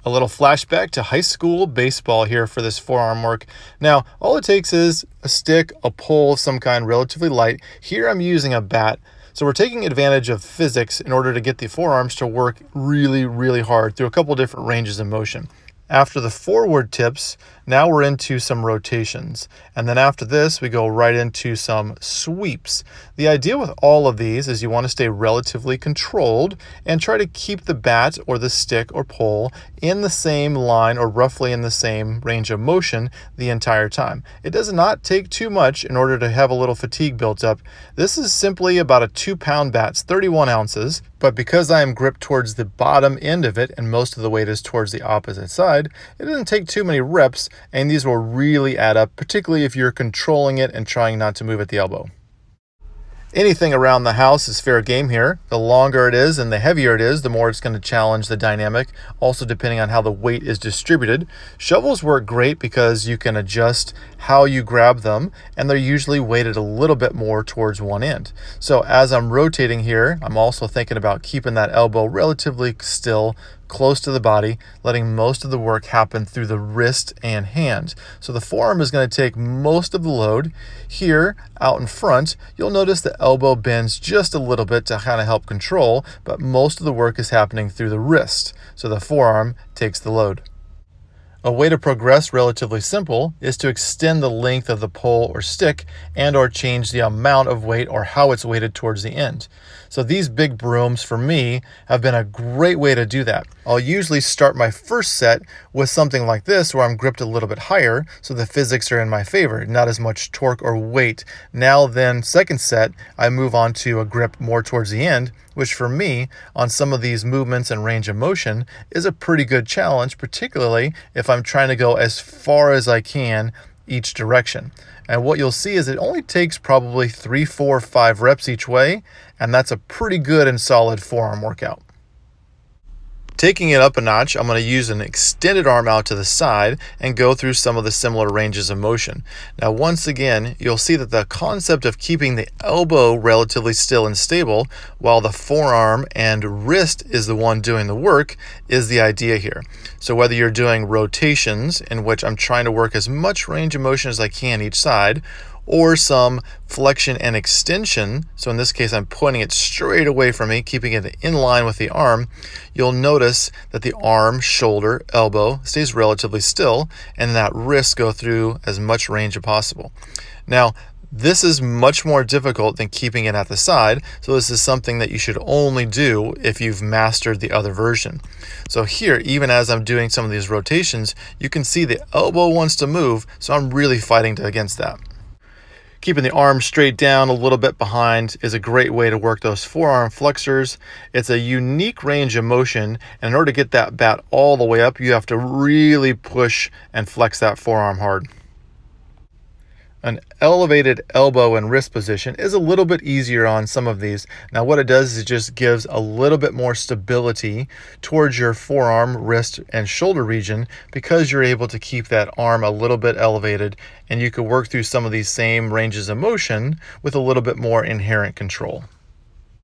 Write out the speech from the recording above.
A little flashback to high school baseball here for this forearm work. Now, all it takes is a stick, a pole of some kind, relatively light. Here I'm using a bat. So we're taking advantage of physics in order to get the forearms to work really, really hard through a couple different ranges of motion. After the forward tips, now we're into some rotations. And then after this, we go right into some sweeps. The idea with all of these is you want to stay relatively controlled and try to keep the bat or the stick or pole in the same line or roughly in the same range of motion the entire time. It does not take too much in order to have a little fatigue built up. This is simply about a 2-pound bat, it's 31 ounces. But because I am gripped towards the bottom end of it and most of the weight is towards the opposite side, it doesn't take too many reps, and these will really add up, particularly if you're controlling it and trying not to move at the elbow. Anything around the house is fair game here. The longer it is and the heavier it is, the more it's going to challenge the dynamic, also depending on how the weight is distributed. Shovels work great because you can adjust how you grab them, and they're usually weighted a little bit more towards one end. So as I'm rotating here, I'm also thinking about keeping that elbow relatively still, close to the body, letting most of the work happen through the wrist and hand. So the forearm is going to take most of the load. Here, out in front, you'll notice the elbow bends just a little bit to kind of help control, but most of the work is happening through the wrist. So the forearm takes the load. A way to progress relatively simple is to extend the length of the pole or stick and or change the amount of weight or how it's weighted towards the end. So these big brooms for me have been a great way to do that. I'll usually start my first set with something like this where I'm gripped a little bit higher so the physics are in my favor, not as much torque or weight. Now then, second set, I move on to a grip more towards the end, which for me, on some of these movements and range of motion, is a pretty good challenge, particularly if I'm trying to go as far as I can each direction. And what you'll see is it only takes probably 3, 4, 5 reps each way, and that's a pretty good and solid forearm workout. Taking it up a notch, I'm going to use an extended arm out to the side and go through some of the similar ranges of motion. Now, once again, you'll see that the concept of keeping the elbow relatively still and stable while the forearm and wrist is the one doing the work is the idea here. So whether you're doing rotations, in which I'm trying to work as much range of motion as I can each side, or some flexion and extension, so in this case I'm pointing it straight away from me, keeping it in line with the arm, you'll notice that the arm, shoulder, elbow stays relatively still, and that wrist go through as much range as possible. Now, this is much more difficult than keeping it at the side, so this is something that you should only do if you've mastered the other version. So here, even as I'm doing some of these rotations, you can see the elbow wants to move, so I'm really fighting against that. Keeping the arm straight down a little bit behind is a great way to work those forearm flexors. It's a unique range of motion, and in order to get that bat all the way up, you have to really push and flex that forearm hard. An elevated elbow and wrist position is a little bit easier on some of these. Now what it does is it just gives a little bit more stability towards your forearm, wrist, and shoulder region because you're able to keep that arm a little bit elevated, and you can work through some of these same ranges of motion with a little bit more inherent control.